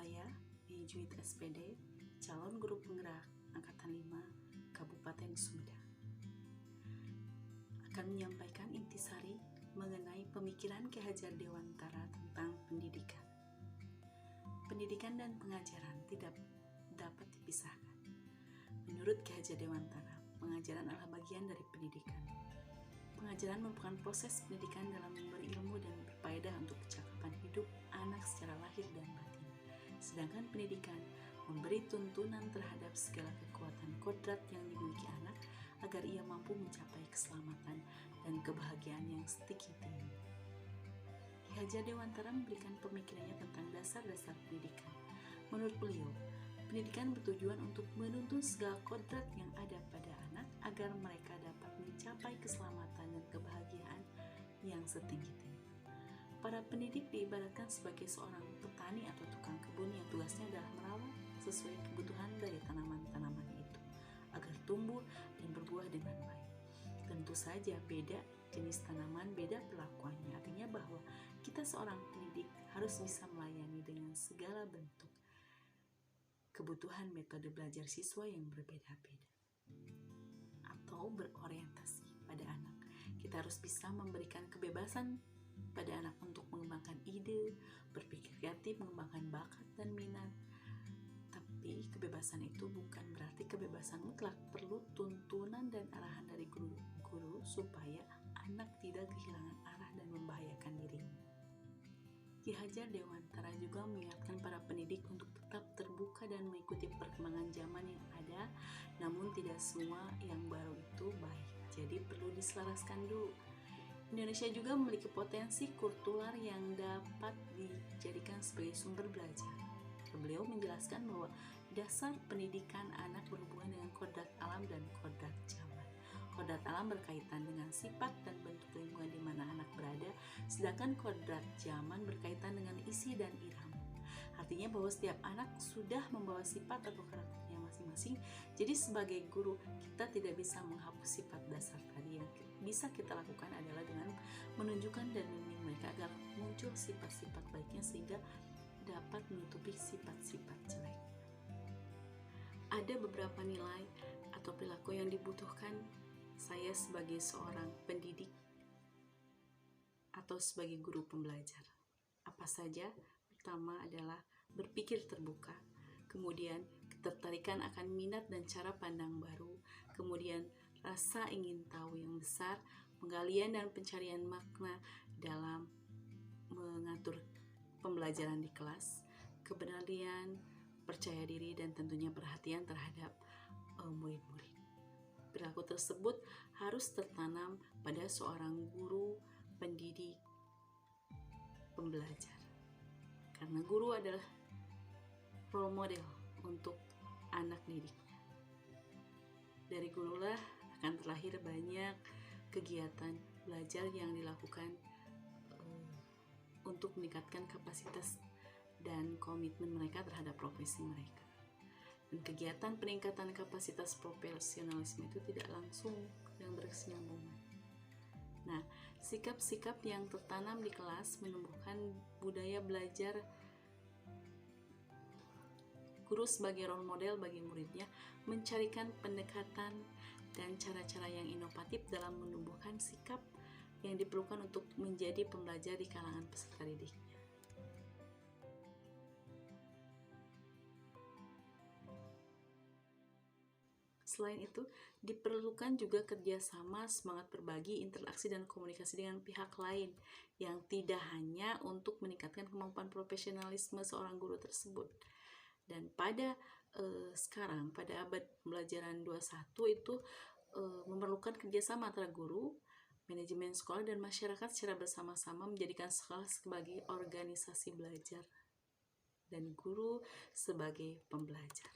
Saya, Juit SPD, calon guru penggerak Angkatan 5 Kabupaten Sumedang, akan menyampaikan intisari mengenai pemikiran Ki Hajar Dewantara tentang pendidikan. Pendidikan dan pengajaran tidak dapat dipisahkan. Menurut Ki Hajar Dewantara, pengajaran adalah bagian dari pendidikan. Pengajaran merupakan proses pendidikan dalam memberi ilmu dan berfaedah untuk kecakapan hidup anak secara lahir dan batin. Sedangkan pendidikan memberi tuntunan terhadap segala kekuatan kodrat yang dimiliki anak agar ia mampu mencapai keselamatan dan kebahagiaan yang setinggi tinggi. Ki Hajar Dewantara memberikan pemikirannya tentang dasar-dasar pendidikan. Menurut beliau, pendidikan bertujuan untuk menuntun segala kodrat yang ada pada anak agar mereka dapat mencapai keselamatan dan kebahagiaan yang setinggi-tinggi. Para pendidik diibaratkan sebagai seorang petani atau tukang kebun yang tugasnya adalah merawat sesuai kebutuhan dari tanaman-tanaman itu agar tumbuh dan berbuah dengan baik. Tentu saja beda jenis tanaman, beda perlakuannya. Artinya bahwa kita seorang pendidik harus bisa melayani dengan segala bentuk kebutuhan metode belajar siswa yang berbeda-beda atau berorientasi pada anak. Kita harus bisa memberikan kebebasan pada anak untuk mengembangkan ide, berpikir kreatif, mengembangkan bakat dan minat. Tapi kebebasan itu bukan berarti kebebasan mutlak. Perlu tuntunan dan arahan dari guru supaya anak tidak kehilangan arah dan membahayakan dirinya. Ki Hajar Dewantara juga mengingatkan para pendidik untuk tetap terbuka dan mengikuti perkembangan zaman yang ada, namun tidak semua yang baru itu baik. Jadi perlu diselaraskan dulu. Indonesia juga memiliki potensi kultural yang dapat dijadikan sebagai sumber belajar. Beliau menjelaskan bahwa dasar pendidikan anak berhubungan dengan kodrat alam dan kodrat zaman. Kodrat alam berkaitan dengan sifat dan bentuk lingkungan di mana anak berada, sedangkan kodrat zaman berkaitan dengan isi dan irama. Artinya bahwa setiap anak sudah membawa sifat atau karakternya masing-masing. Jadi sebagai guru, kita tidak bisa menghapus sifat dasar tadi. Yang bisa kita lakukan adalah dengan menunjukkan dan membimbing mereka agar muncul sifat-sifat baiknya sehingga dapat menutupi sifat-sifat jelek. Ada beberapa nilai atau perilaku yang dibutuhkan saya sebagai seorang pendidik atau sebagai guru pembelajar. Apa saja? Pertama adalah berpikir terbuka, kemudian ketertarikan akan minat dan cara pandang baru, kemudian rasa ingin tahu yang besar, penggalian dan pencarian makna dalam mengatur pembelajaran di kelas, keberanian, percaya diri, dan tentunya perhatian terhadap murid-murid. Perilaku tersebut harus tertanam pada seorang guru, pendidik, pembelajar. Karena guru adalah role model untuk anak didiknya. Dari gurulah akan terlahir banyak kegiatan belajar yang dilakukan untuk meningkatkan kapasitas dan komitmen mereka terhadap profesi mereka. Dan kegiatan peningkatan kapasitas profesionalisme itu tidak langsung yang berkesinambungan. Nah, sikap-sikap yang tertanam di kelas menumbuhkan budaya belajar. Guru sebagai role model bagi muridnya mencarikan pendekatan dan cara-cara yang inovatif dalam menumbuhkan sikap yang diperlukan untuk menjadi pembelajar di kalangan peserta didiknya. Selain itu, diperlukan juga kerjasama, semangat berbagi, interaksi, dan komunikasi dengan pihak lain yang tidak hanya untuk meningkatkan kemampuan profesionalisme seorang guru tersebut. Dan pada sekarang, pada abad pembelajaran 21 itu memerlukan kerjasama antara guru, manajemen sekolah, dan masyarakat secara bersama-sama menjadikan sekolah sebagai organisasi belajar dan guru sebagai pembelajar.